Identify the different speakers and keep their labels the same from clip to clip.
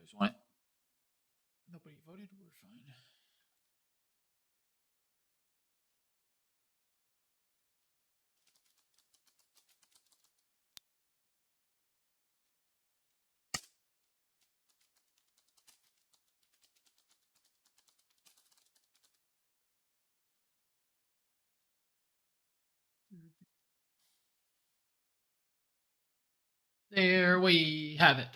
Speaker 1: Just want it. Nobody voted. We're fine. There we have it.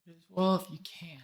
Speaker 1: As well, if you can.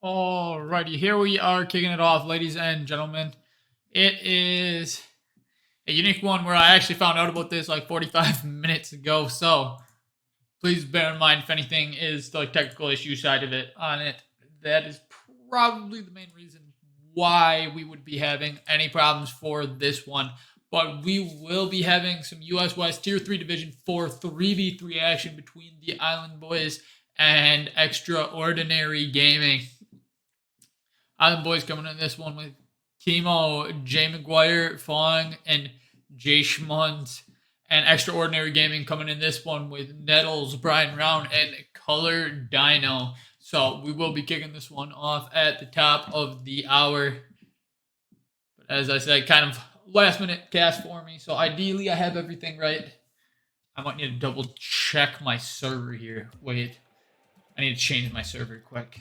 Speaker 1: Alrighty, here we are kicking it off, ladies and gentlemen. It is a unique one where I actually found out about this like 45 minutes ago, so please bear in mind if anything is the technical issue side of it on it. That is probably the main reason why we would be having any problems for this one. But we will be having some US West Tier 3 Division 4 3v3 action between the Island Boys and Extraordinary Gaming. Island Boys coming in this one with Chemo, Jay McGuire, Fong, and Jay Schmunds. And Extraordinary Gaming coming in this one with Nettles, Brian Round, and Color Dino. So we will be kicking this one off at the top of the hour. But as I said, kind of last minute cast for me. So ideally I have everything right. I might need to double check my server here. Wait. I need to change my server quick.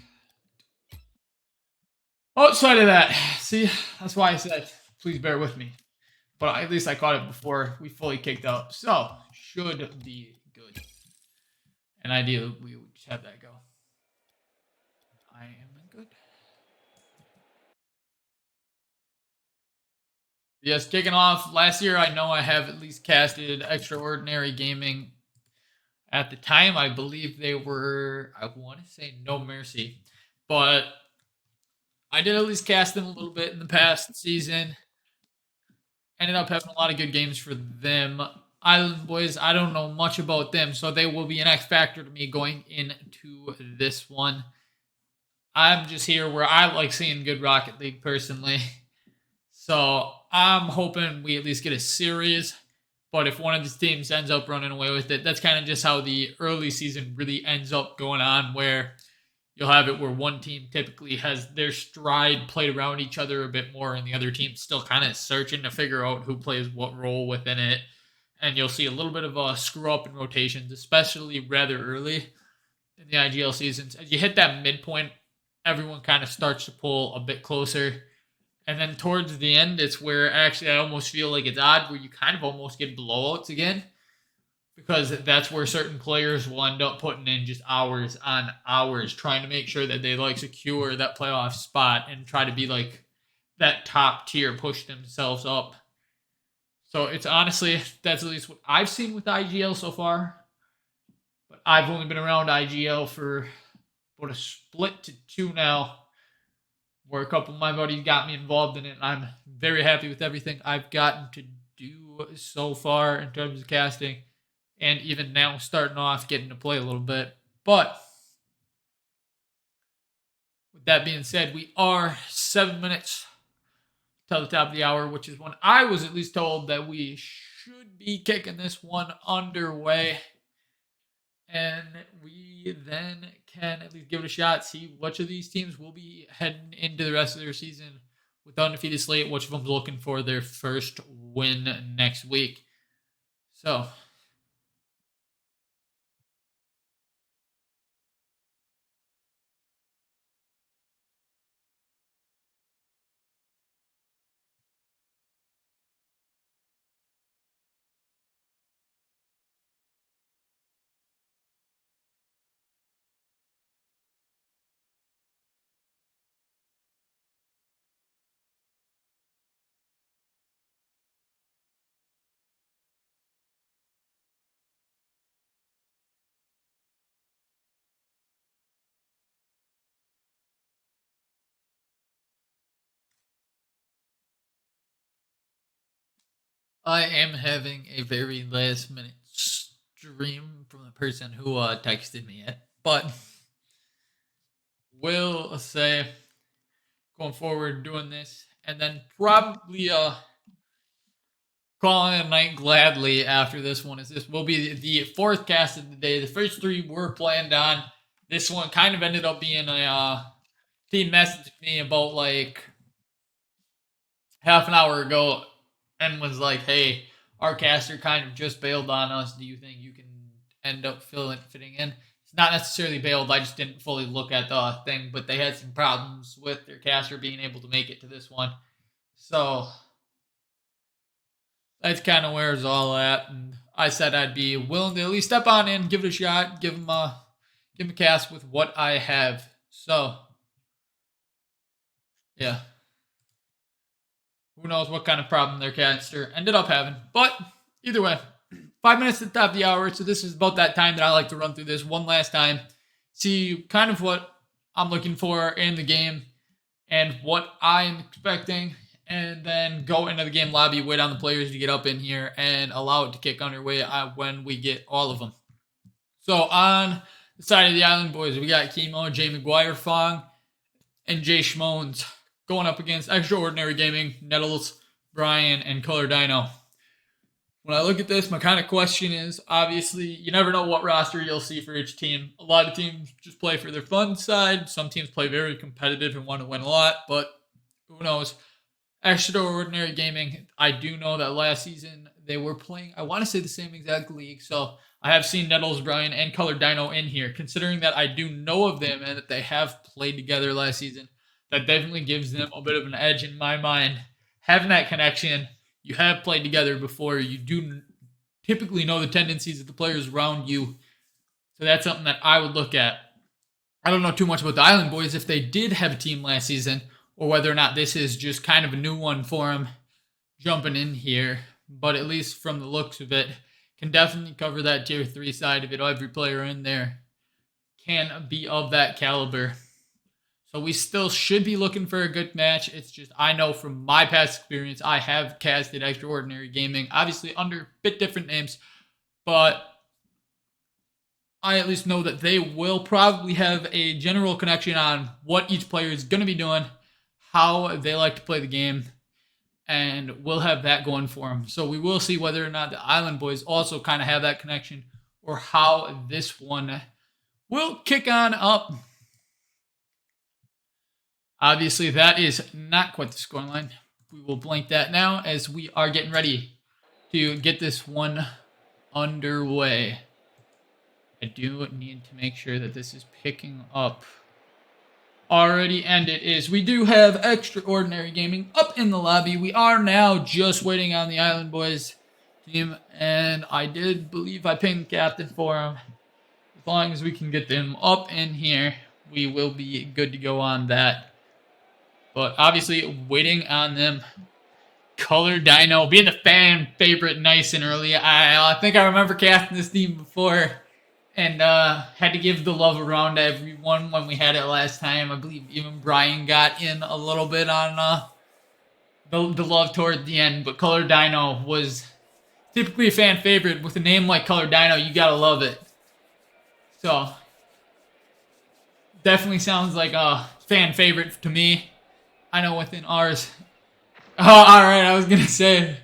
Speaker 1: Outside of that, see, that's why I said, please bear with me. But at least I caught it before we fully kicked out. So, should be good. And ideally, we would just have that go. I am good. Yes, kicking off. Last year, I know I have at least casted Extraordinary Gaming. At the time, I believe they were, I want to say No Mercy. But I did at least cast them a little bit in the past season. Ended up having a lot of good games for them. Island Boys, I don't know much about them, so they will be an X factor to me going into this one. I'm just here where I like seeing good Rocket League personally. So I'm hoping we at least get a series. But if one of these teams ends up running away with it, that's kind of just how the early season really ends up going on, where you'll have it where one team typically has their stride played around each other a bit more, and the other team's still kind of searching to figure out who plays what role within it. And you'll see a little bit of a screw up in rotations, especially rather early in the IGL seasons. As you hit that midpoint, everyone kind of starts to pull a bit closer. And then towards the end, it's where actually I almost feel like it's odd, where you kind of almost get blowouts again, because that's where certain players will end up putting in just hours on hours trying to make sure that they like secure that playoff spot and try to be like that top tier, push themselves up. So it's honestly, that's at least what I've seen with IGL so far. But I've only been around IGL for but a split to 2 now, where a couple of my buddies got me involved in it, and I'm very happy with everything I've gotten to do so far in terms of casting, and even now starting off getting to play a little bit. But with that being said, we are 7 minutes till the top of the hour, which is when I was at least told that we should be kicking this one underway. And we then can at least give it a shot, see which of these teams will be heading into the rest of their season with undefeated slate, which of them's looking for their first win next week. So, I am having a very last minute stream from the person who texted me it, but will say going forward doing this, and then probably calling it a night gladly after this one. Is this will be the fourth cast of the day. The first three were planned on. This one kind of ended up being a team messaged me about like half an hour ago and was like, "Hey, our caster kind of just bailed on us. Do you think you can end up fitting in?" It's not necessarily bailed. I just didn't fully look at the thing, but they had some problems with their caster being able to make it to this one. So that's kind of where it's all at. And I said I'd be willing to at least step on in, give it a shot, give him a cast with what I have. So yeah, who knows what kind of problem their caster ended up having. But either way, 5 minutes at the top of the hour. So this is about that time that I like to run through this one last time, see kind of what I'm looking for in the game and what I'm expecting, and then go into the game lobby, wait on the players to get up in here, and allow it to kick underway when we get all of them. So on the side of the Island Boys, we got Chemo, Jay McGuire, Fong, and Jay Schmones going up against Extraordinary Gaming, Nettles, Brian, and Color Dino. When I look at this, my kind of question is, obviously, you never know what roster you'll see for each team. A lot of teams just play for their fun side. Some teams play very competitive and want to win a lot, but who knows? Extraordinary Gaming, I do know that last season they were playing, I want to say the same exact league, so I have seen Nettles, Brian, and Color Dino in here. Considering that I do know of them and that they have played together last season, that definitely gives them a bit of an edge in my mind. Having that connection, you have played together before, you do typically know the tendencies of the players around you, so that's something that I would look at. I don't know too much about the Island Boys if they did have a team last season, or whether or not this is just kind of a new one for them jumping in here. But at least from the looks of it, can definitely cover that tier 3 side of it. Every player in there can be of that caliber. So we still should be looking for a good match. It's just, I know from my past experience, I have casted Extraordinary Gaming, obviously under a bit different names, but I at least know that they will probably have a general connection on what each player is going to be doing, how they like to play the game, and we'll have that going for them. So we will see whether or not the Island Boys also kind of have that connection, or how this one will kick on up. Obviously, that is not quite the scoreline. We will blank that now as we are getting ready to get this one underway. I do need to make sure that this is picking up already, and it is. We do have Extraordinary Gaming up in the lobby. We are now just waiting on the Island Boys team, and I did believe I pinged the captain for them. As long as we can get them up in here, we will be good to go on that. But obviously, waiting on them. Color Dino being the fan favorite nice and early. I think I remember casting this team before, And had to give the love around to everyone when we had it last time. I believe even Brian got in a little bit on the love toward the end. But Color Dino was typically a fan favorite. With a name like Color Dino, you gotta love it. So definitely sounds like a fan favorite to me. I know within ours. Oh, alright, I was gonna say.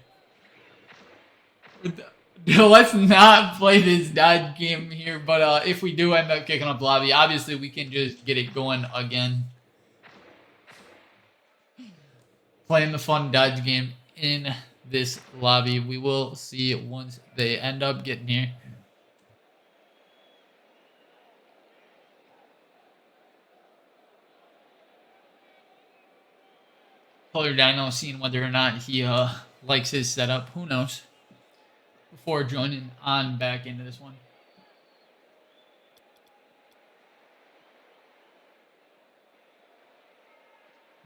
Speaker 1: Let's not play this dodge game here, but if we do end up kicking up lobby, obviously we can just get it going again. Playing the fun dodge game in this lobby. We will see once they end up getting here. Color Dino seeing whether or not he likes his setup. Who knows? Before joining on back into this one.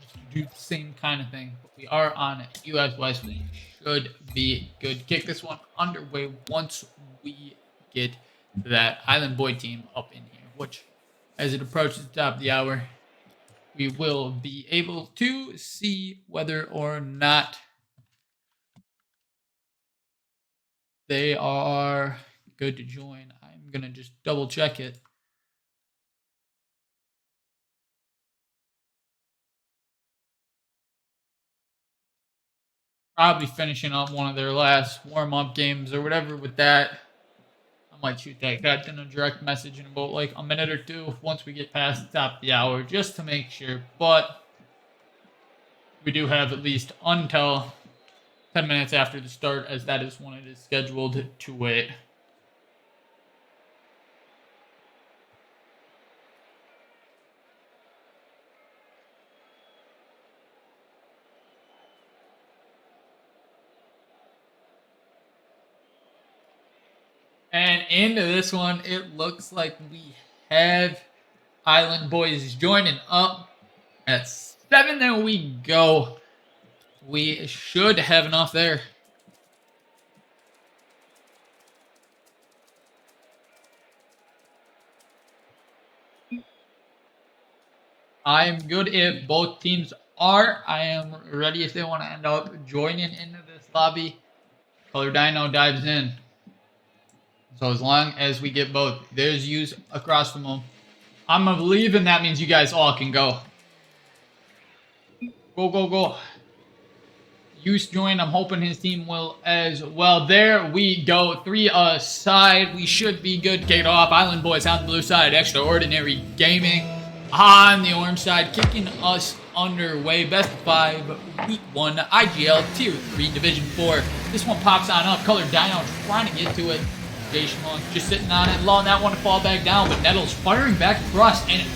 Speaker 1: Just do the same kind of thing. But we are on US West. We should be good to kick this one underway once we get that Island Boy team up in here. Which, as it approaches the top of the hour, we will be able to see whether or not they are good to join. I'm going to just double check it. Probably finishing up one of their last warm-up games or whatever with that. I might shoot that guy in a direct message in about like a minute or two once we get past the top of the hour just to make sure. But we do have at least until 10 minutes after the start, as that is when it is scheduled to wait. And into this one, it looks like we have Island Boys joining up at 7. There we go. We should have enough there. I'm good if both teams are. I am ready if they want to end up joining into this lobby. Color Dino dives in. So as long as we get both, there's use across from them. I'm believing that means you guys all can go. Go, go, go. Use join. I'm hoping his team will as well. There we go. 3 aside. We should be good to kick it off. Island Boys on the blue side. Extraordinary Gaming on the orange side. Kicking us underway. Best of 5. Week 1. IGL Tier 3 Division 4. This one pops on up. Color Dino trying to get to it. Jason just sitting on it. Allowing that one to fall back down. But Nettles firing back across and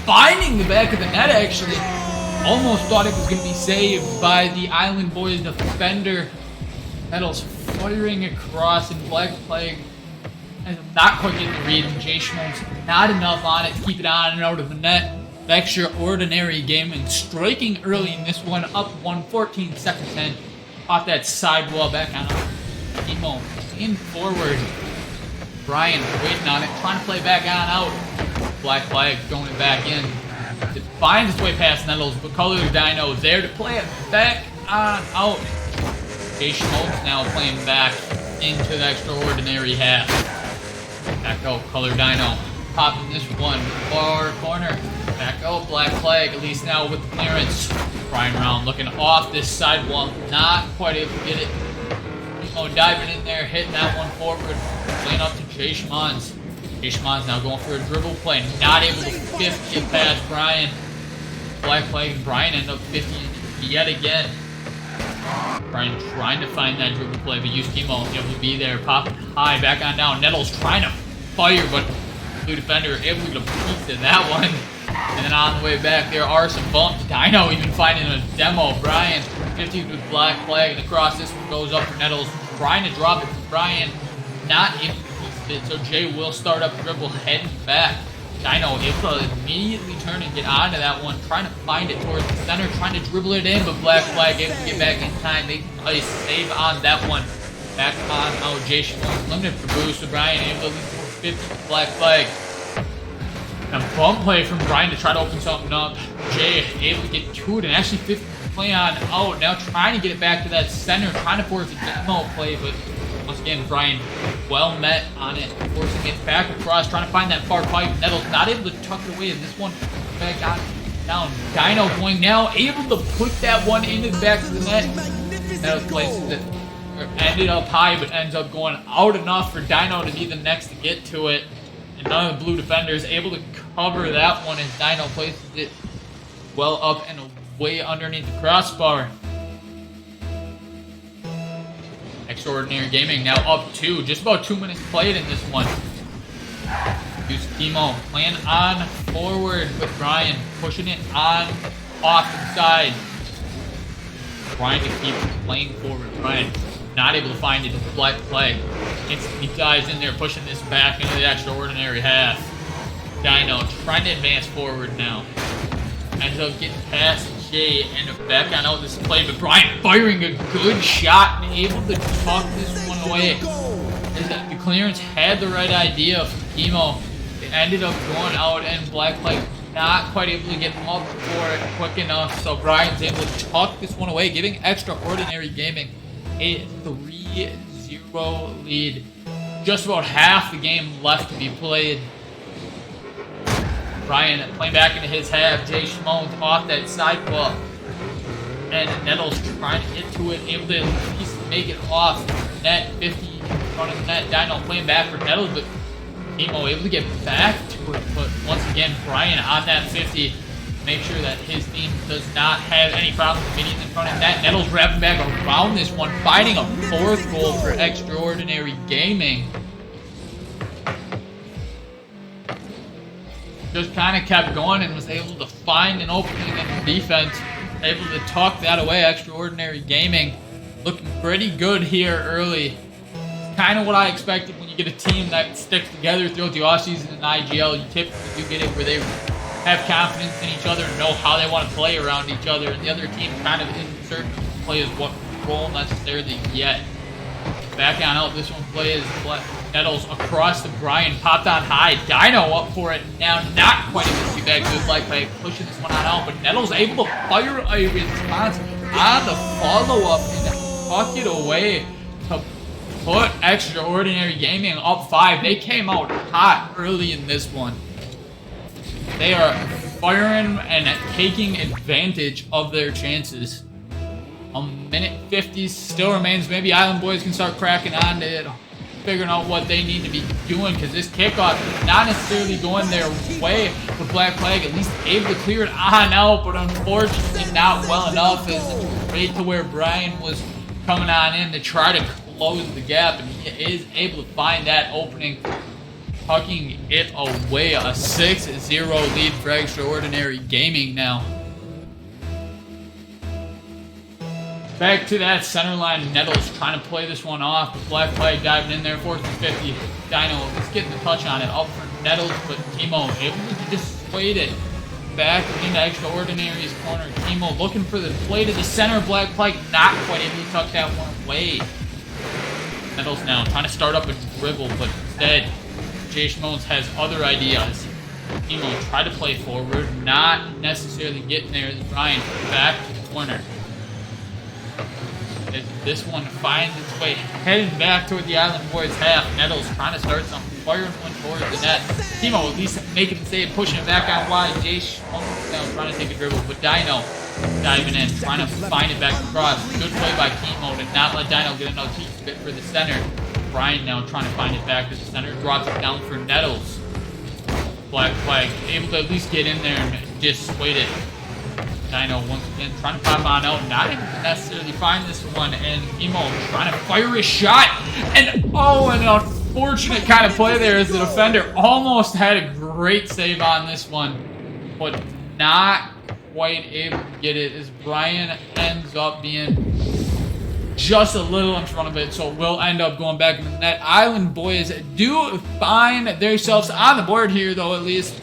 Speaker 1: finding the back of the net actually. Almost thought it was going to be saved by the Island Boys defender. Nettles firing across in Black Plague. And not quite getting the read. And Jay Schmoes not enough on it to keep it on and out of the net. Extraordinary Gaming striking early in this one. Up 1-14 second 10. Off that sidewall back on up. Emo in forward. Brian waiting on it. Trying to play back on out. Black Flag going it back in. It finds its way past Nettles, but Color Dino is there to play it back on out. Jay Schmaltz now playing back into the extraordinary half. Back out, Color Dino. Popping this one. Far corner. Back out, Black Flag, at least now with the clearance. Brian Round looking off this sidewall. Not quite able to get it. Oh, diving in there, hitting that one forward. Playing up to Jay Schmans. Jay Schmans now going for a dribble play. Not able to get past Brian. Black Flag and Brian end up 50 yet again. Brian trying to find that dribble play, but Yuskimo able to be there. Popping high, back on down. Nettles trying to fire, but blue defender able to peek to that one. And then on the way back, there are some bumps. Dino even finding a demo. Brian 50 with Black Flag, and across this one goes up for Nettles. Trying to drop it for Brian. Not able to piece it, so Jay will start up dribble, heading back. Dino able to immediately turn and get onto that one, trying to find it towards the center, trying to dribble it in, but Black Flag able to get back in time, making a save on that one. Back on out, Jay Schmaltz limited for boost, so Brian able to 50 black flag. And a bump play from Brian to try to open something up. Jay able to get to it and actually 50 play on out. Now trying to get it back to that center, trying to force a demo play, but once again, Brian well met on it, forcing it back across, trying to find that far pipe. Nettles not able to tuck it away, and this one back on down. Dino going now, able to put that one into the back of the net. Nettles places it. Ended up high, but ends up going out enough for Dino to be the next to get to it. And none of the blue defenders able to cover that one as Dino places it well up and way underneath the crossbar. Extraordinary Gaming now up 2. Just about 2 minutes played in this one. Use Chemo playing on forward with Brian, pushing it on off the side. Trying to keep playing forward. Brian not able to find it in the black flag. Instantly dives in there, pushing this back into the extraordinary half. Dino trying to advance forward now. Ends up getting past Jay and back on out this play, but Brian firing a good shot and able to tuck this one away. The clearance had the right idea from Chemo. It ended up going out and black flag not quite able to get up for it quick enough, so Brian's able to tuck this one away, giving Extraordinary Gaming a 3-0 lead. Just about half the game left to be played. Brian playing back into his half. Jay Schmones off that sidewalk. And Nettles trying to get to it, able to at least make it off net. 50 in front of the net. Dino playing back for Nettles, but Chemo able to get back to it. But once again, Brian on that 50. Make sure that his team does not have any problems getting in front of net. Nettles wrapping back around this one, finding a 4th goal for Extraordinary Gaming. Just kind of kept going and was able to find an opening in the defense. Able to tuck that away. Extraordinary Gaming looking pretty good here early. Kind of what I expected when you get a team that sticks together throughout the offseason in IGL. You typically do get it where they have confidence in each other and know how they want to play around each other, and the other team kind of isn't certain to play as what role necessarily yet. Back on out, this one plays Nettles across to Brian, popped on high. Dino up for it now, not quite able to be back to his leg by pushing this one on out, but Nettles able to fire a response on the follow-up and tuck it away to put Extraordinary Gaming up 5. They came out hot early in this one. They are firing and taking advantage of their chances. A minute 50 still remains. Maybe Island Boys can start cracking on to it, figuring out what they need to be doing, because this kickoff is not necessarily going their way for Black Flag. At least able to clear it on out, but unfortunately not well enough, as it's right to where Brian was coming on in to try to close the gap, and he is able to find that opening, tucking it away. A 6-0 lead for Extraordinary Gaming now. Back to that center line. Nettles trying to play this one off, but Black Flag diving in there, 4th and 50. Dino is getting the touch on it. Up for Nettles, but Chemo able to dissuade it back into Extraordinary's corner. Chemo looking for the play to the center. Black Flag not quite able to tuck that one away. Nettles now trying to start up a dribble, but instead Jay Schmones has other ideas. Chemo try to play forward, not necessarily getting there. Brian back to the corner. As this one finds its way heading back toward the Island Boys half. Nettles trying to start something, firing one towards the net. Chemo at least making the save, pushing it back out wide. Jay Schmones now trying to take a dribble, but Dino diving in, trying to find it back across. Good play by Chemo to not let Dino get another piece of it for the center. Brian now trying to find it back to the center, drops it down for Nettles. Black Flag able to at least get in there and dissuade it. Dino once again trying to pop on out, not able to necessarily find this one, and Chemo trying to fire a shot, and oh, an unfortunate kind of play there as the defender almost had a great save on this one, but not quite able to get it as Brian ends up being just a little in front of it, so we'll end up going back in the net. Island Boys do find themselves on the board here, though, at least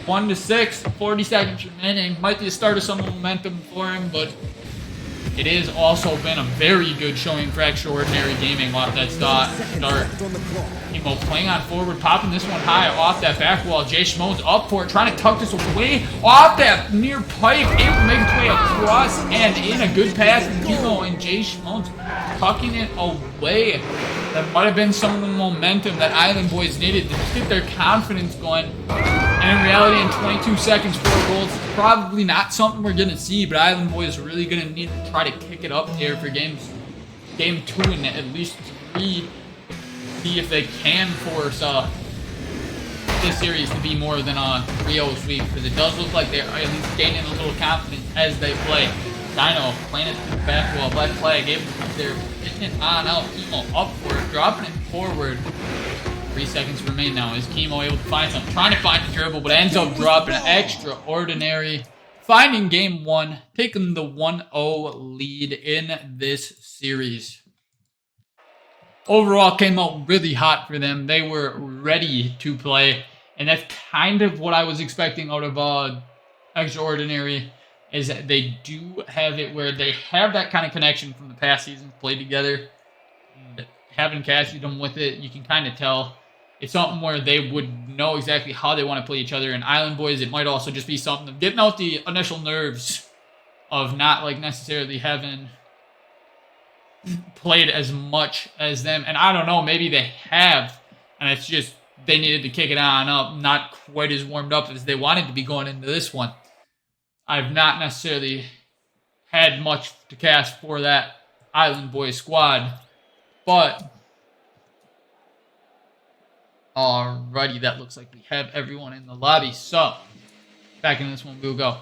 Speaker 1: 1-6, 40 seconds remaining. Might be a start of some momentum for him, but it has also been a very good showing for Extraordinary Gaming off that start. Chemo playing on forward, popping this one high off that back wall. Jay Schmone's up for it, trying to tuck this away off that near pipe, able to make its way across and in. A good pass from Chemo, and Jay Schmone's tucking it away. That might have been some of the momentum that Island Boys needed to get their confidence going. And in reality, in 22 seconds, 4 goals, it's probably not something we're going to see, but Island Boys are really going to need to try to kick it up here for game 2 and at least 3. See if they can force this series to be more than a 3-0 sweep, because it does look like they're at least gaining a little confidence as they play. Dino playing it to the back wall, Black Flag able to there, getting it on out, Chemo up for it, dropping it forward. 3 seconds remain now. Is Chemo able to find something? Trying to find a dribble, but ends up dropping Extraordinary. Finding game 1, taking the 1-0 lead in this series. Overall, came out really hot for them. They were ready to play, and that's kind of what I was expecting out of Extraordinary, is that they do have it where they have that kind of connection from the past seasons played together. And having casted them with it, you can kind of tell it's something where they would know exactly how they want to play each other. And Island Boys, it might also just be something of getting out the initial nerves of not like necessarily having played as much as them. And I don't know, maybe they have, and it's just they needed to kick it on up, not quite as warmed up as they wanted to be going into this one. I've not necessarily had much to cast for that Island Boys squad, but alrighty, that looks like we have everyone in the lobby. So, back in this one we'll go.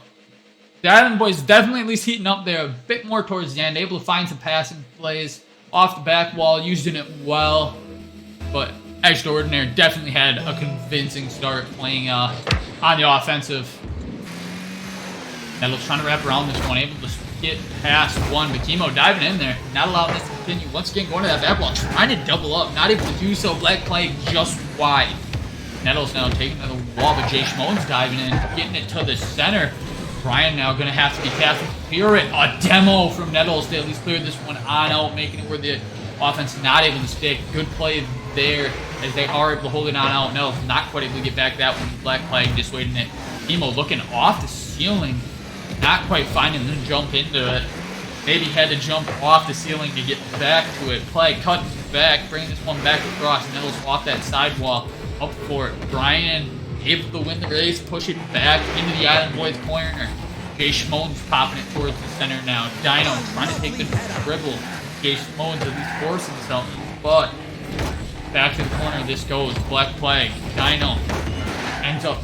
Speaker 1: The Island Boys definitely at least heating up there a bit more towards the end, able to find some passing plays off the back wall, using it well, but Extraordinary definitely had a convincing start playing on the offensive. Nettles trying to wrap around this one, able to get past one, but Chemo diving in there, not allowing this to continue. Once again, going to that back wall, trying to double up, not able to do so. Black Plague just wide. Nettles now taking to the wall, but Jay Schmone's diving in, getting it to the center. Brian now going to have to be careful to clear it. A demo from Nettles to at least clear this one on out, making it where the offense not able to stick. Good play there as they are able to hold it on out. Nettles not quite able to get back that one. Black Plague dissuading it. Chemo looking off the ceiling, not quite finding the jump into it. Maybe had to jump off the ceiling to get back to it. Plague cuts back, bringing this one back across. Nettles off that sidewall, up for it. Brian able to win the race, push it back into the Island Boys corner. Jay Schmone's popping it towards the center now. Dino trying to take the dribble. Jay Schmone's at least forcing something, but back to the corner this goes. Black Plague. Dino ends up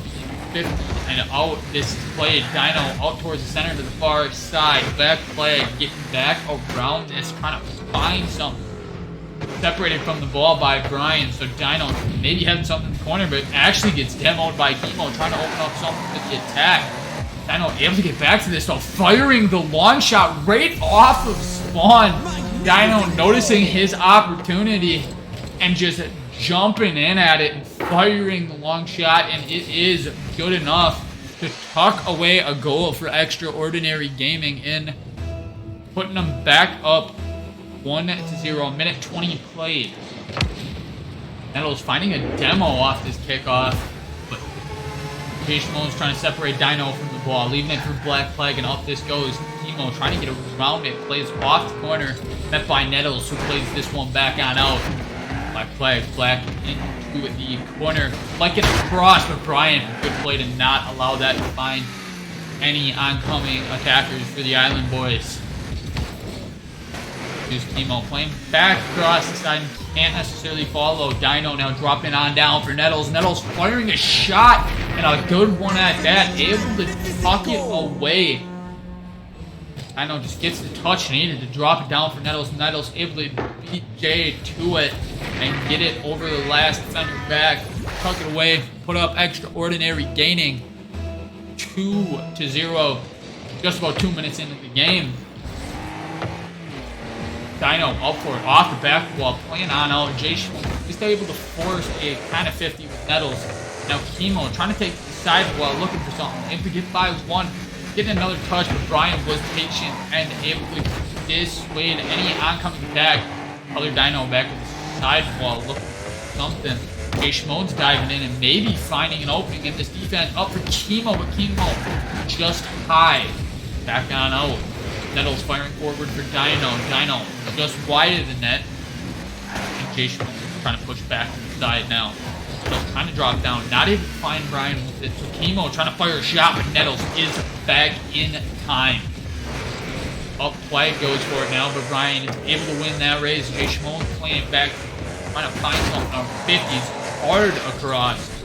Speaker 1: 50 and out. This is played. Dino out towards the center to the far side. Black Plague getting back around this, trying to find something. Separated from the ball by Brian, so Dino maybe having something in the corner, but actually gets demoed by Chemo, trying to open up something with the attack. Dino able to get back to this, though, firing the long shot right off of spawn. Dino noticing his opportunity and just jumping in at it and firing the long shot, and it is good enough to tuck away a goal for Extraordinary Gaming in, putting them back up 1-0, minute 20 played. Nettles finding a demo off this kickoff, but Jay Schmone's trying to separate Dino from the ball, leaving it for Black Plague, and up this goes. Chemo trying to get around it, plays off the corner, met by Nettles, who plays this one back on out. Black Plague, Black into the corner, like it across, but Brian, good play to not allow that to find any oncoming attackers for the Island Boys. Here's Chemo playing back across the side, can't necessarily follow. Dino now dropping on down for Nettles. Nettles firing a shot, and a good one at that, able to tuck it away. Dino just gets the touch needed to drop it down for Nettles. Nettles able to beat Jay to it and get it over the last defender back, tuck it away, put up Extraordinary gaining 2-0, just about 2 minutes into the game. Dino up for it, off the back wall, playing on out. Jay is able to force a kind of 50 with Nettles. Now Chemo trying to take the sidewall, looking for something. Able to get by one, getting another touch, but Brian was patient and able to dissuade any oncoming attack. Other Dino back with the sidewall looking for something. Jay Schmone's diving in and maybe finding an opening in this defense. Up for Chemo, but Chemo just high. Back on out. Nettles firing forward for Dino. Dino just wide of the net. And Jay Schmone trying to push back to the side now. Nettles trying to drop down. Not able to find Brian with it. So Chemo trying to fire a shot, but Nettles is back in time. Up play goes for it now, but Brian is able to win that race. Jay Schmone playing it back, trying to find something on 50s. Hard across.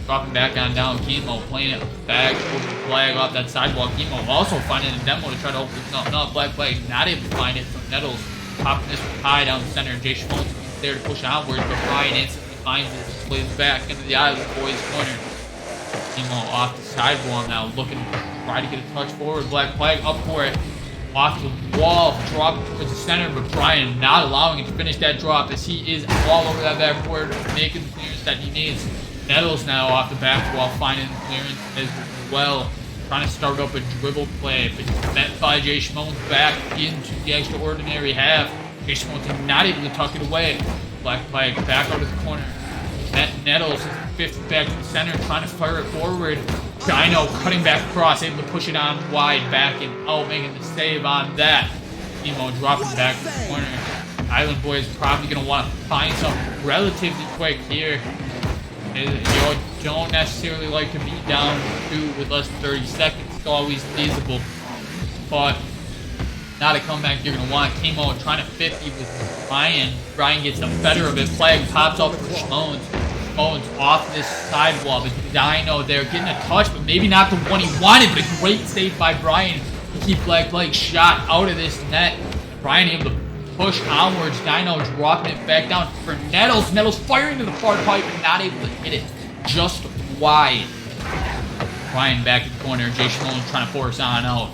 Speaker 1: Dropping back on down. Chemo playing it back over the flag off that sidewalk. Chemo also finding a demo to try to open something up. Black flag not able to find it. So Nettles popping this one high down the center. Jay Schmone's there to push onwards, but Brian instantly finds it. Plays back into the Island Boys corner. Chemo off the sidewall now, looking to try to get a touch forward. Black flag up for it. Off the wall, drop towards the center, but Brian not allowing it to finish that drop as he is all over that backboard, making the clearance that he needs. Nettles now off the back wall, finding the clearance as well. Trying to start up a dribble play, but met by Jay Schmone's back into the extraordinary half. Jay Schmone's not able to tuck it away. Black flag back out of the corner. Met Nettles, 50 back to the center, trying to fire it forward. Dino cutting back across, able to push it on wide, back and out, making the save on that. Chemo dropping back to the corner. Island Boys probably going to want to find something relatively quick here. You don't necessarily like to be down 2 with less than 30 seconds. It's always feasible. But not a comeback you're going to want. Chemo trying to 50 with Brian. Brian gets the better of it. Flag pops up for Schmones. Schmones off this sidewall. The Dino there getting a touch, but maybe not the one he wanted. But a great save by Brian to keep Black Flag shot out of this net. Brian able to push onwards. Dino dropping it back down for Nettles. Nettles firing to the far pipe and not able to hit it. Just wide. Brian back in the corner. Jay Schmoen trying to force on out.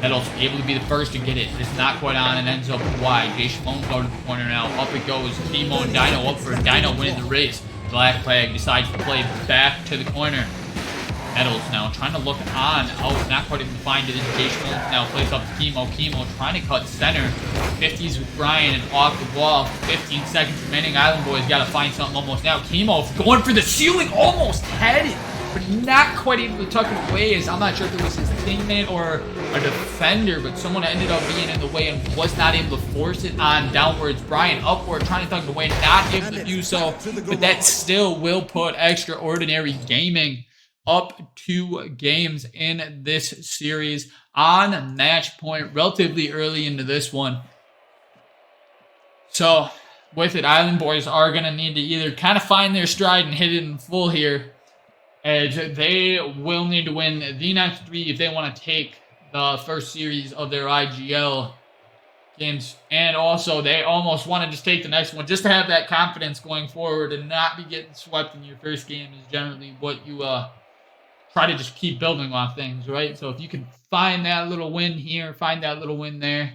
Speaker 1: Nettles able to be the first to get it. It's not quite on and ends up wide. Jay Schmoen go to the corner now. Up it goes. Chemo and Dino up for Dino winning the race. Black Flag decides to play back to the corner. Nettles now trying to look on. Oh, not quite able to find it. Jay Schmoen now plays up to Chemo. Chemo trying to cut center. 50s with Brian and off the wall. 15 seconds remaining. Island Boys got to find something almost now. Chemo going for the ceiling. Almost had it, but not quite able to tuck it away. As I'm not sure if it was his teammate or a defender, but someone ended up being in the way and was not able to force it on downwards. Brian upward trying to tuck it away, not able to do so, but that still will put Extraordinary Gaming up 2 games in this series on match point relatively early into this one. So with it, Island Boys are going to need to either kind of find their stride and hit it in full here, as they will need to win the next 3 if they want to take the first series of their IGL games. And also, they almost want to just take the next one just to have that confidence going forward and not be getting swept in your first game is generally what you try to just keep building on things, right? So if you can find that little win here, find that little win there,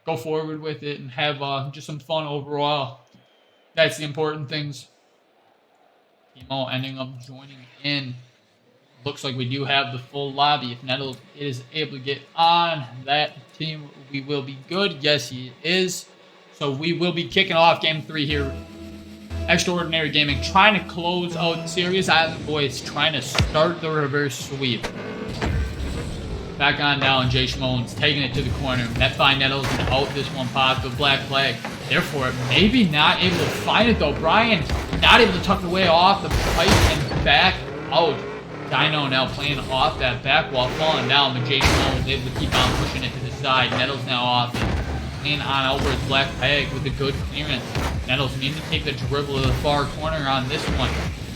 Speaker 1: go forward with it and have just some fun overall. That's the important things. Chemo ending up joining in. Looks like we do have the full lobby. If Nettles is able to get on that team, we will be good. Yes, he is. So we will be kicking off Game 3 here. Extraordinary Gaming trying to close out the series. Island Boys trying to start the reverse sweep. Back on down. Jay Schmoen's taking it to the corner. Met by Nettles and out this one pops with Black Flag. Therefore, maybe not able to find it though. Brian not able to tuck it away off the pipe and back out. Dino now playing off that back wall, falling down, but Jay Schmoen was able to keep on pushing it to the side. Nettles now off it. Clean on over his Black Flag with a good clearance. Nettles needing to take the dribble to the far corner on this one.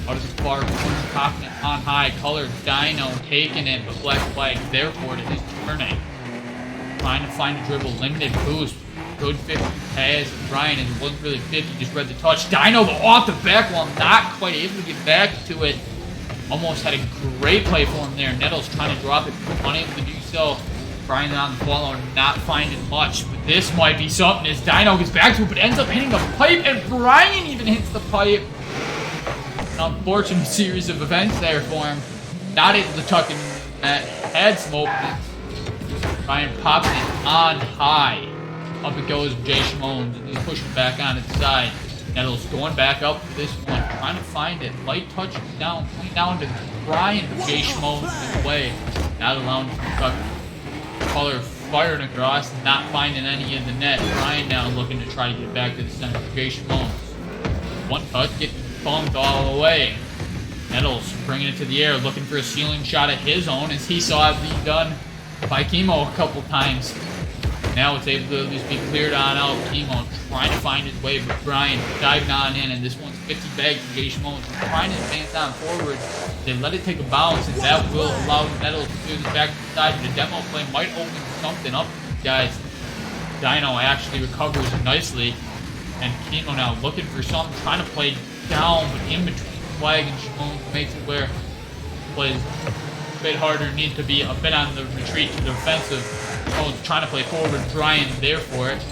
Speaker 1: Out of the far corner, popping it on high. Colored Dino taking it, but Black Flag there for it is turning. Trying to find a dribble, limited boost. Good 50 pass. Brian is wasn't really 50, just read the touch. Dino off the back wall, not quite able to get back to it. Almost had a great play for him there. Nettles trying to drop it, unable to do so. Brian on the follow, not finding much, but this might be something as Dino gets back to it, but ends up hitting the pipe, and Brian even hits the pipe. An unfortunate series of events there for him. Not able to tuck it in the net. Had some openings. Brian popping it on high. Up it goes Jay Schmones, and he's pushing back on its side. Nettles going back up for this one, trying to find it. Light touch down, playing down to Brian. Jay Schmones his way, not allowing him to cut. Color firing across, not finding any in the net. Brian now looking to try to get back to the center. Jay Schmones. One touch, getting bumped all the way. Nettles bringing it to the air, looking for a ceiling shot of his own, as he saw it being done by Chemo a couple times. Now it's able to at least be cleared on out. Chemo trying to find his way, but Brian diving on in, and this one's 50 bags from Jay Schmones, trying to advance on forward. They let it take a bounce, and that will allow Nettles to do this back to the side. The demo play might open something up for these guys. Dino actually recovers nicely, and Chemo now looking for something, trying to play down, but in between Flag and Schmones makes it where plays a bit harder, needs to be a bit on the retreat to the offensive. Schmones trying to play forward, Brian there for it,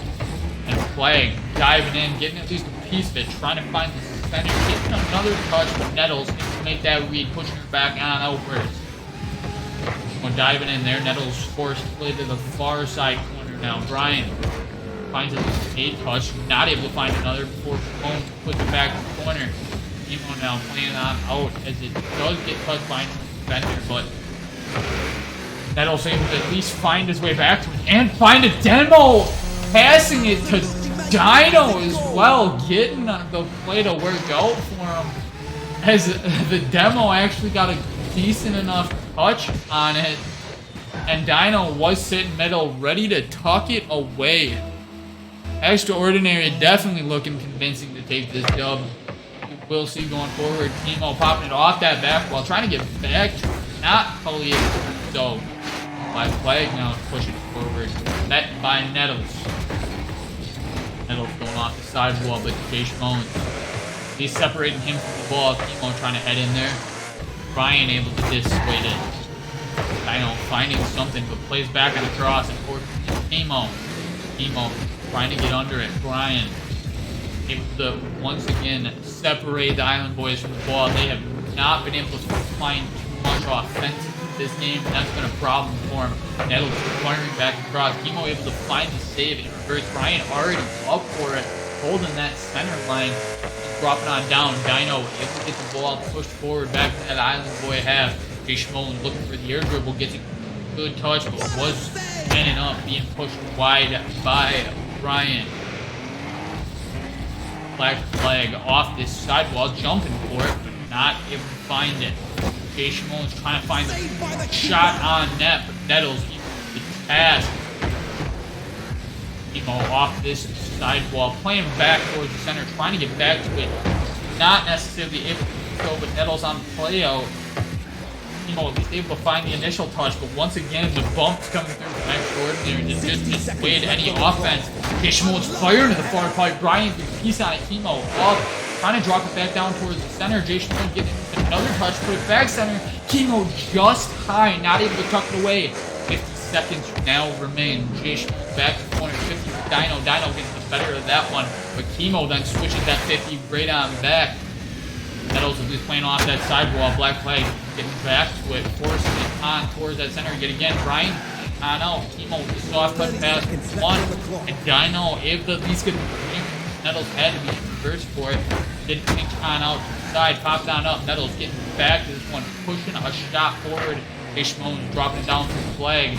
Speaker 1: and Flag diving in, getting at least a piece of it, trying to find the center, getting another touch with Nettles to make that read, pushing her back on outwards. When diving in there, Nettles forced to play to the far side corner now. Brian finds at least a touch, not able to find another before Schmones puts it back in the corner. Chemo now playing on out as it does get touched by a defender, but Nettles able to at least find his way back to it and find a demo, passing it to Dino as well, getting the play to work out for him, as the demo actually got a decent enough touch on it, and Dino was sitting middle ready to tuck it away. Extraordinary, definitely looking convincing to take this dub. We'll see going forward. Chemo popping it off that back while trying to get back, not fully able to do so. Black Flag now pushing forward, met by Nettles. Nettles going off the sidewall, but Jay Schmones, he's separating him from the ball. Chemo trying to head in there. Brian able to dissuade it. Dino finding something, but plays back on the cross and forces Chemo. Chemo trying to get under it. Brian able to once again separate the Island Boys from the ball. They have not been able to find too much offense in this game, and that's been a problem for him. Nettles firing back across. Chemo able to find the save and reverse. Brian already up for it, holding that center line, dropping on down. Dino able to get the ball pushed forward back to that Island Boy half. Jay Schmones looking for the air dribble, gets a good touch, but was ending up being pushed wide by Brian. Black Flag off this sidewall, jumping for it, but not able to find it. Jay Schmones trying to find the shot on net, but Nettles the task. Chemo off this sidewall, playing back towards the center, trying to get back to it. Not necessarily able to do so, but Nettles on play out. Chemo at least able to find the initial touch, but once again, the bumps coming through from Extraordinary just dissuade any offense. Jay Schmones firing to the far pipe. Brian gets a piece on it. Chemo up, trying to drop it back down towards the center. Jay Schmones getting another touch, put it back center. Chemo just high, not able to tuck it away. 50 seconds now remain. Jay Schmones back to corner, 50 for Dino. Dino gets the better of that one, but Chemo then switches that 50 right on back. Nettles is playing off that sidewall. Black Flag getting back to it, forcing it on towards that center. Yet again, Brian on out. Chemo with the soft cut pass one, and Dino able to at least get the Nettles had to be in reverse for it. Didn't pinch on out to the side, popped on up. Nettles getting back to this one, pushing a shot forward. Jay Schmones dropping down to the flag,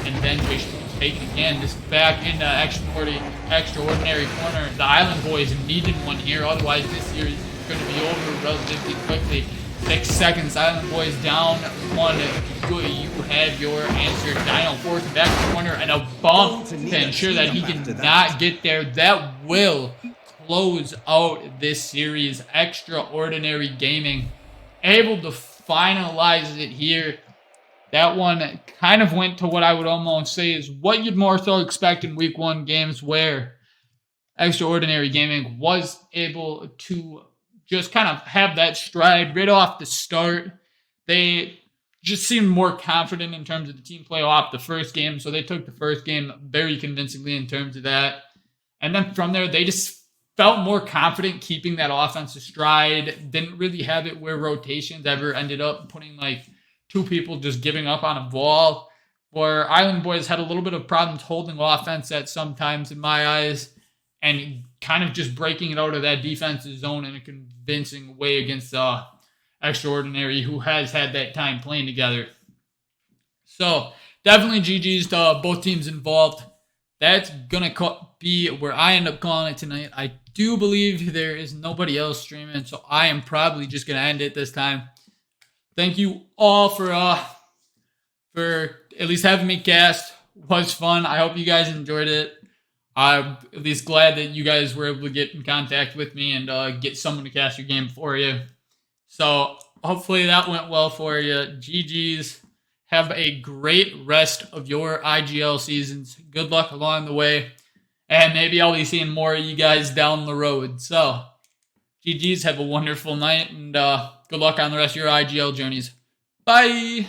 Speaker 1: and then Jay Schmones taking again. This back into extraordinary corner. The Island Boys needed one here, otherwise this series is going to be over relatively quickly. 6 seconds, Island Boys down one. You have your answer. Dino forcing back to the corner and a bump to ensure that he cannot get there. That will close out this series. Extraordinary Gaming able to finalize it here. That one kind of went to what I would almost say is what you'd more so expect in week one games, where Extraordinary Gaming was able to just kind of have that stride right off the start. They just seemed more confident in terms of the team play off the first game, so they took the first game very convincingly in terms of that. And then from there, they just felt more confident keeping that offensive stride. Didn't really have it where rotations ever ended up putting like two people just giving up on a ball. where Island Boys had a little bit of problems holding offense at some times in my eyes, and kind of just breaking it out of that defensive zone in a convincing way against Extraordinary, who has had that time playing together. So definitely GG's to both teams involved. That's going to be where I end up calling it tonight. I do believe there is nobody else streaming, so I am probably just going to end it this time. Thank you all for at least having me cast. It was fun. I hope you guys enjoyed it. I'm at least glad that you guys were able to get in contact with me and get someone to cast your game for you. So hopefully that went well for you. GG's. Have a great rest of your IGL seasons. Good luck along the way. And maybe I'll be seeing more of you guys down the road. So, GG's. Have a wonderful night. And good luck on the rest of your IGL journeys. Bye.